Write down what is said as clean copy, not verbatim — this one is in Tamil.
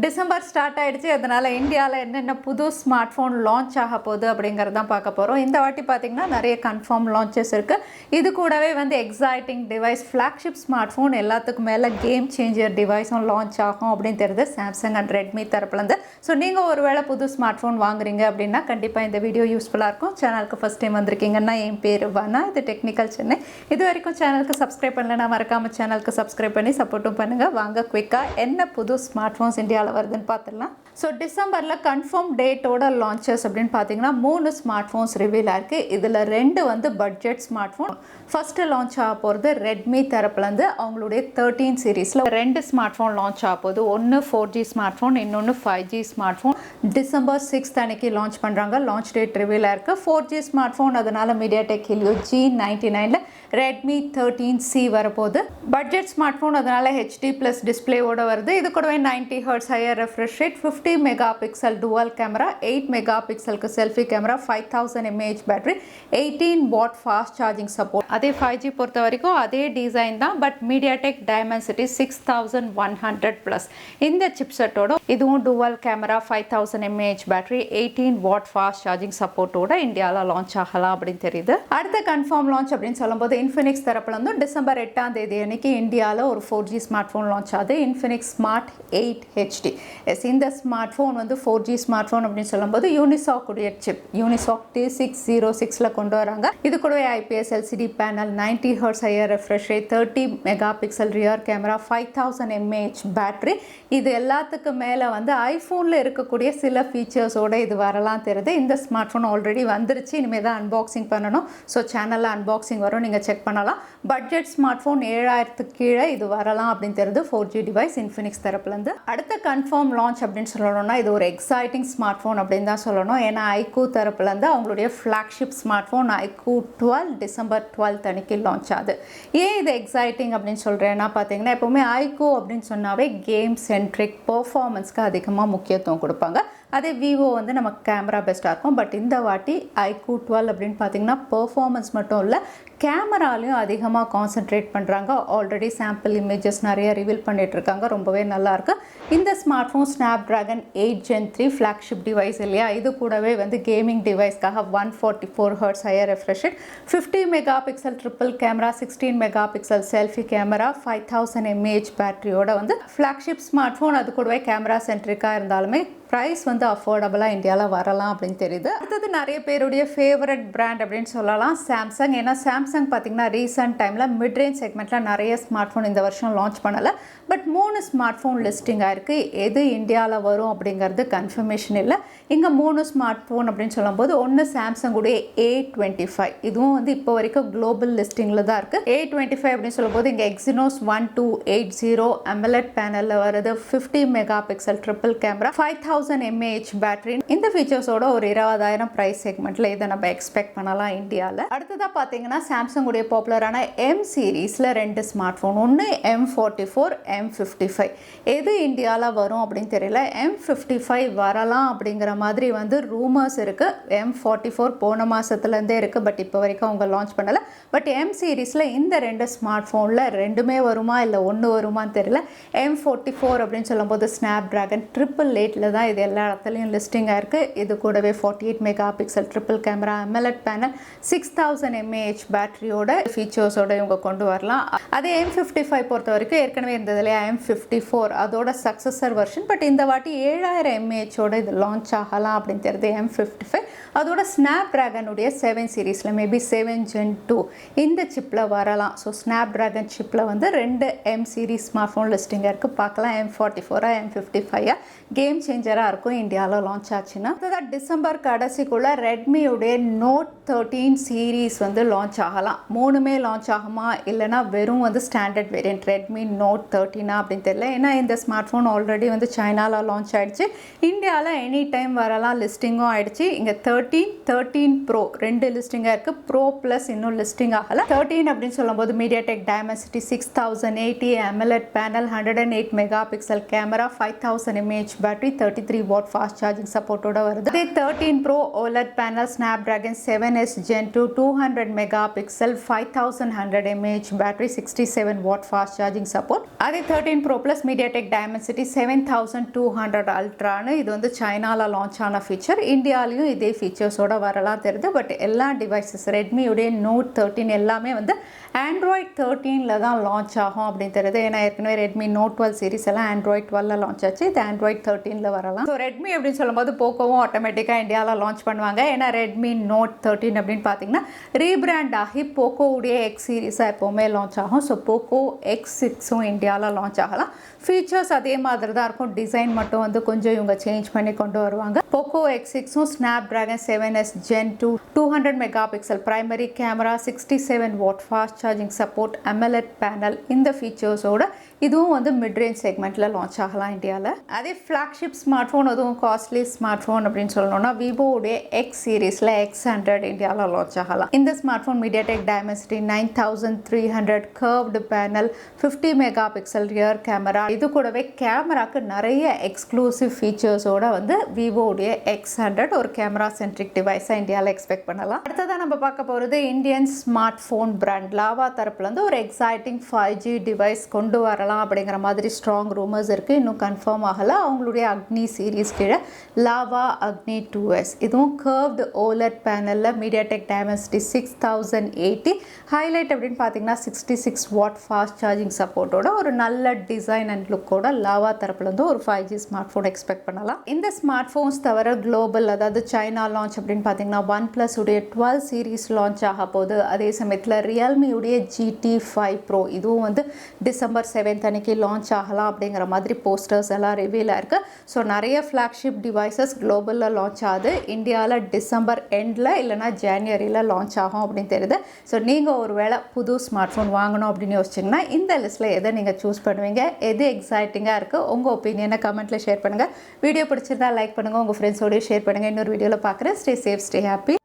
டிசம்பர் ஸ்டார்ட் ஆகிடுச்சு. அதனால் இந்தியாவில் என்னென்ன புது ஸ்மார்ட் ஃபோன் லான்ச் ஆக போகுது அப்படிங்கிறது தான் பார்க்க போகிறோம். இந்த வாட்டி பார்த்திங்கன்னா நிறைய கன்ஃபார்ம் லான்ச்சஸ் இருக்குது. இது கூடவே exciting device, flagship smart phone, எல்லாத்துக்கும் மேலே கேம் சேஞ்சர் டிவைஸும் லான்ச் ஆகும் அப்படின்னு தெரியுது சாம்சங் அண்ட் ரெட்மி தரப்புலேருந்து. ஸோ நீங்கள் ஒரு வேளை புது ஸ்மார்ட் ஃபோன் வாங்குறீங்க அப்படின்னா கண்டிப்பாக இந்த வீடியோ யூஸ்ஃபுல்லாக இருக்கும். சேனலுக்கு ஃபஸ்ட் டைம் வந்திருக்கீங்கன்னா என் பேர் வனா, இது டெக்னிக்கல் சென்னை. இது வரைக்கும் சேனலுக்கு சப்ஸ்கிரைப் பண்ணலன்னா மறக்காமல் சேனலுக்கு சப்ஸ்கிரைப் பண்ணி சப்போர்ட்டும் பண்ணுங்கள். வாங்க குயிக்காக என்ன புது ஸ்மார்ட் ஃபோன்ஸ் இந்தியாவில் வருதுன்னு பார்த்துடலாம். ஸோ டிசம்பரில் கன்ஃபார்ம் டேட்டோட லான்ச்சஸ் அப்படின்னு பார்த்தீங்கன்னா 3 ஸ்மார்ட் ஃபோன்ஸ் ரிவீல் ஆயிருக்கு. இதில் 2 budget smart phone. First launch ஆக போகிறது ரெட்மி தரப்புலேருந்து அவங்களுடைய 13 சீரீஸில் 2 ஸ்மார்ட் ஃபோன் லான்ச் ஆக போகுது. ஒன்று 4G ஸ்மார்ட் ஃபோன், இன்னொன்று 5G ஸ்மார்ட் ஃபோன். டிசம்பர் 6 அன்னைக்கு லான்ச் பண்ணுறாங்க. லான்ச் டேட் ரிவீல் ஆயிருக்கு. 4G ஸ்மார்ட் ஃபோன், அதனால் மீடியாடெக் ஹீலியோ G99ல் ரெட்மி 13C வரப்போகுது. பட்ஜெட் ஸ்மார்ட் ஃபோன், அதனால் HD+ டிஸ்பிளேவோட வருது. இது கூடவே 90 Hz higher refresh rate, 50 mega pixel dual camera, 8 mega பிக்சலுக்கு selfie camera, 5000 mAh battery, 18 watt fast charging support. அதே 5G பொறுத்த வரைக்கும் அதே டிசைன் தான், பட் மீடியாடெக் டைமென்சிட்டி 6100+. இந்த சிப்செட்டோட இதுவும் dual camera, 5000 mAh battery, 18 watt fast charging சப்போர்ட்டோட இந்தியாவில் லான்ச் ஆகலாம் அப்படின்னு தெரியுது. அடுத்த கன்ஃபார்ம் லான்ச் அப்படின்னு சொல்லும்போது இன்ஃபினிக்ஸ் தரப்புல இருந்து டிசம்பர் 8ஆம் தேதி அன்னைக்கு இந்தியாவில் ஒரு 4G ஸ்மார்ட் ஃபோன் லான்ச் ஆகுது. Infinix smart 8 HD. இந்த smart phone 4G smart phone அப்படின்னு சொல்லும்போது யூனிசாக் உடைய சிப் யூனிசாக் T606ல கொண்டு வராங்க. இது கூடவே IPS LCD panel, 90 Hz higher refresh rate, 30 mega pixel rear camera, 5000 mAh battery. இது எல்லாத்துக்கும் மேலே ஐஃபோனில் இருக்கக்கூடிய சில ஃபீச்சர்ஸோட இது வரலாம் தெரியுது. இந்த ஸ்மார்ட் ஃபோன் ஆல்ரெடி வந்துருச்சு, இனிமேல் தான் அன்பாக்சிங் பண்ணணும். ஸோ சேனலில் அன்பாக்சிங் வரும், நீங்கள் செக் பண்ணலாம். பட்ஜெட் ஸ்மார்ட் ஃபோன் 7000க்கு கீழே இது வரலாம் அப்படின்னு தெரியுது 4G டிவைஸ் இன்ஃபினிக்ஸ் தரப்புலேருந்து. அடுத்த கன்ஃபார்ம் லான்ச் அப்படின்னு சொல்லணும்னா இது ஒரு எக்ஸைட்டிங் ஸ்மார்ட் ஃபோன் அப்படின்னு தான் சொல்லணும். ஏன்னா ஐக்கூ தரப்புலேருந்து அவங்களுடைய flagship smart phone iQOO 12 December 12 அன்னைக்கு லான்ச் ஆகுது. ஏன் இது எக்ஸைட்டிங் அப்படின்னு சொல்கிறேன்னா பார்த்தீங்கன்னா எப்போவுமே ஐக்கூ அப்படின்னு சொன்னாவே கேம் சென்ட்ரிக் பர்ஃபார்மன்ஸ்க்கு அதிகமாக முக்கியத்துவம் கொடுப்பாங்க. அதே விவோ நமக்கு கேமரா பெஸ்ட்டாக இருக்கும். பட் இந்த வாட்டி ஐக்கூ 12 அப்படின்னு பார்த்தீங்கன்னா பர்ஃபார்மன்ஸ் மட்டும் இல்லை, கேமராலையும் அதிகமாக கான்சென்ட்ரேட் பண்ணுறாங்க. ஆல்ரெடி சாம்பிள் இமேஜஸ் நிறைய ரிவீல் பண்ணிகிட்ருக்காங்க, ரொம்பவே நல்லாயிருக்கு. இந்த smart phone Snapdragon 8 Gen 3 flagship device இல்லையா, இது கூடவே கேமிங் டிவைஸ்க்காக 144 Hz higher refresh rate, 50 mega pixel triple camera, 16 mega pixel selfie camera, 5000 mAh பேட்டரியோட ஃப்ளாக்ஷிப் ஸ்மார்ட் ஃபோன். அது கூடவே கேமரா சென்ட்ரிக்காக இருந்தாலுமே ப்ரைஸ் அஃபோர்டபுளாக இந்தியாவில் வரலாம் அப்படின்னு தெரியுது. அடுத்தது நிறைய பேருடைய ஃபேவரட் பிராண்ட் அப்படின்னு சொல்லலாம் சாம்சங். ஏன்னா சாம்சங் பார்த்திங்கன்னா ரீசெண்ட் டைமில் மிட் ரேஞ்ச் செக்மெண்ட்டில் நிறைய ஸ்மார்ட் ஃபோன் இந்த வருஷம் லான்ச் பண்ணலை. பட் 3 ஸ்மார்ட் ஃபோன் லிஸ்டிங் ஆயிருக்கு. எது இந்தியாவில் வரும் அப்படிங்கிறது கன்ஃபர்மேஷன் இல்லை. இங்கே 3 ஸ்மார்ட் ஃபோன் அப்படின்னு சொல்லும்போது ஒன்று சாம்சங்குடைய A25, இதுவும் இப்போ வரைக்கும் குளோபல் லிஸ்டிங்கில் தான் இருக்குது. A25 அப்படின்னு சொல்லும்போது இங்கே Exynos 1280 AMOLED பேனலில் வருது, 50 mega pixel triple camera, 5000 mAh battery. இந்த ஃபீச்சர்ஸோட ஒரு 20,000 ப்ரைஸ் செக்மெண்ட்டில் இதை நம்ம எக்ஸ்பெக்ட் பண்ணலாம் இந்தியாவில். அடுத்ததாக பார்த்தீங்கன்னா சாம்சங்குடைய பாப்புலரான M சீரீஸில் 2 ஸ்மார்ட் ஃபோன், ஒன்று M44, M55. எது இந்தியாவில் வரும் அப்படின்னு தெரியல. M55 வரலாம் அப்படிங்கிற மாதிரி ரூமர்ஸ் இருக்குது. M44 போன மாதத்துலேருந்தே இருக்குது, பட் இப்போ வரைக்கும் அவங்க லான்ச் பண்ணலை. பட் M சீரீஸில் இந்த 2 ஸ்மார்ட் ஃபோனில் 2மே வருமா இல்லை 1 வருமானு தெரியல. M44 அப்படின்னு சொல்லும்போது ஸ்னாப் ட்ராகன் 888ல் தான் இது எல்லா இடத்துலையும் லிஸ்டிங்காக இருக்குது. இது கூடவே 48 mega pixel triple camera, AMOLED panel, 6000 mAh பேட்டரியோட ஃபீச்சர்ஸோட இவங்க கொண்டு வரலாம். அதே M55 பொறுத்த வரைக்கும் ஏற்கனவே இருந்ததுலையா M54, அதோட சக்ஸஸர் வெர்ஷன். பட் இந்த வாட்டி 7000 mAhோட இது லான்ச் ஆகலாம் அப்படின்னு தெரியுது M55. அதோட ஸ்னாப் ட்ராகனுடைய 7 சீரீஸில் மேபி 7 Gen 2 இந்த சிப்பில் வரலாம். ஸோ ஸ்னாப் ட்ராகன் சிப்பில் 2 M சீரீஸ் ஸ்மார்ட் ஃபோன் லிஸ்டிங்காக இருக்குது. பார்க்கலாம் M44 M55 கேம் சேஞ்சராக இருக்கும் இந்தியாவில் லான்ச் ஆச்சுன்னா. அதுதான் டிசம்பர் கடைசிக்குள்ளே ரெட்மியுடைய நோட் 13 சீரீஸ் லான்ச் ஆகலாம். 3மே லான்ச் ஆகுமா இல்லைனா வெறும் ஸ்டாண்டர்ட் வேரியன்ட் ரெட்மி நோட் 13 அப்படின்னு தெரியல. ஏன்னா இந்த ஸ்மார்ட் ஃபோன் ஆல்ரெடி சைனாவில் லான்ச் ஆகிடுச்சு, இந்தியாவில் எனி டைம் வரலாம், லிஸ்டிங்கும் ஆகிடுச்சு. இங்கே 13 ப்ரோ 2 லிஸ்டிங்காக இருக்குது. ப்ரோ ப்ளஸ் இன்னும் லிஸ்டிங் ஆகலை. 13 அப்படின்னு சொல்லும்போது MediaTek Dimensity 6080 AMOLED panel, 108 mega pixel camera, 5000 mAh battery, 33 watt fast charging சப்போர்ட்டோட வருது. அதே 13 Pro OLED panel Snapdragon 7S Gen 2 200 megapixel 5100 mAh battery 67 watt fast charging support. அதே 13 Pro Plus MediaTek Dimensity 7200 Ultraன்னு இது வந்து சைனால லான்ச் ஆன ஃபீச்சர். இந்தியாலையும் இதே ஃபீச்சர்ஸோட வரலாம் தெரியுது. பட் எல்லா டிவைசஸ் ரெட்மியுடைய Note 13 எல்லாமே வந்து Android 13ல தான் லான்ச் ஆகும் அப்படின்னு தெரியுது. ஏன்னா ஏற்கனவே ரெட்மி Note 12 சீரிஸ் எல்லாம் Android 12ல லான்ச் ஆச்சு. இது Android 13ல வரலாம். ஸோ ரெட்மி அப்படின்னு சொல்லும்போது போக்கோவும் ஆட்டோமேட்டிக்காக இந்தியாவில் லான்ச் பண்ணுவாங்க. ஏன்னா ரெட்மி Note 13 அப்படின்னு பார்த்தீங்கன்னா ரீபிராண்ட் ஆகி போக்கோவுடைய எக்ஸ் சீரிஸாக எப்போவுமே லான்ச் ஆகும். ஸோ போக்கோ X6ம் இந்தியாவில் லான்ச் ஆகலாம். ஃபீச்சர்ஸ் அதே மாதிரி தான் இருக்கும். டிசைன் மட்டும் வந்து கொஞ்சம் இவங்க சேஞ்ச் பண்ணி கொண்டு வருவாங்க. போக்கோ X6ம் Snapdragon 7S Gen 2 200 மெகாபிக்சல் primary camera 67 watt fast charging support AMOLED panel இந்த ஃபீச்சர்ஸோட இதுவும் வந்து மிட் ரேஞ்ச் செக்மெண்ட்டில் லான்ச் ஆகலாம் இந்தியாவில். அதே ஃப்ளாக்ஷிப் ஸ்மார்ட் ஃபோன் அதுவும் காஸ்ட்லி ஸ்மார்ட் ஃபோன் அப்படின்னு சொல்லணும்னா விவோடைய எக்ஸ் சீரீஸில் X100 இந்தியாவில் லான்ச் ஆகலாம். இந்த smart phone MediaTek Dimensity 9300 curved panel 50 megapixel rear camera இது கூடவே கேமராக்கு நிறைய எக்ஸ்க்ளூசிவ் ஃபீச்சர்ஸோட வந்து விவோடைய X100 ஒரு கேமரா சென்ட்ரிக் டிவைஸாக இந்தியாவில் எக்ஸ்பெக்ட் பண்ணலாம். அடுத்ததான் நம்ம பார்க்க போகிறது Indian smart phone brand lava தரப்புலேருந்து ஒரு எக்ஸைட்டிங் 5G டிவைஸ் கொண்டு வரலாம் அப்படிங்கிற மாதிரி ஸ்ட்ராங் ரூமர்ஸ் இருக்குது. இன்னும் கன்ஃபார்ம் ஆகலை. அவங்களுடைய அக்னி சீரீஸ் கீழே லாவா அக்னி 2S இதுவும் கர்வ்டு OLED பேனலில் MediaTek Dimensity 6080 ஹைலைட் அப்படின்னு பார்த்தீங்கன்னா 66 வாட் ஃபாஸ்ட் சார்ஜிங் சப்போர்ட்டோட ஒரு நல்ல டிசைன் அண்ட் லுக்கோட லாவா தரப்புலேருந்து ஒரு 5G ஸ்மார்ட் ஃபோன் எக்ஸ்பெக்ட் பண்ணலாம். இந்த ஸ்மார்ட் ஃபோன்ஸ் தவிர குளோபல் அதாவது சைனா லான்ச் அப்படின்னு பார்த்தீங்கன்னா OnePlus உடைய 12 சீரீஸ் லான்ச் ஆக போகுது. அதே சமயத்தில் ரியல்மியுடைய GT5 Pro இதுவும் வந்து டிசம்பர் 7 அன்னைக்கு லான்ச் ஆகலாம் அப்படிங்கிற மாதிரி போஸ்டர்ஸ் எல்லாம் ரிவீல் ஆயிருக்கு. ஸோ நிறைய ஃப்ளாக்ஷிப் டிவைசஸ் குளோபலில் லான்ச் ஆகுது. இந்தியாவில் டிசம்பர் எண்டில் இல்லைனா ஜனவரியில் லான்ச் ஆகும் அப்படின்னு தெரியுது. ஸோ நீங்கள் ஒரு வேளை புது ஸ்மார்ட் ஃபோன் வாங்கணும் அப்படின்னு யோசிச்சிங்கன்னா இந்த லிஸ்ட்டில் எதை நீங்கள் சூஸ் பண்ணுவீங்க? எது எக்ஸைட்டிங்காக இருக்குது? உங்கள் ஒப்பீனியனை கமெண்ட்டில் ஷேர் பண்ணுங்கள். வீடியோ பிடிச்சிருந்தா லைக் பண்ணுங்கள். உங்கள் ஃப்ரெண்ட்ஸோடய ஷேர் பண்ணுங்கள். இன்னொரு வீடியோவில் பார்க்குறேன். Stay safe, stay happy.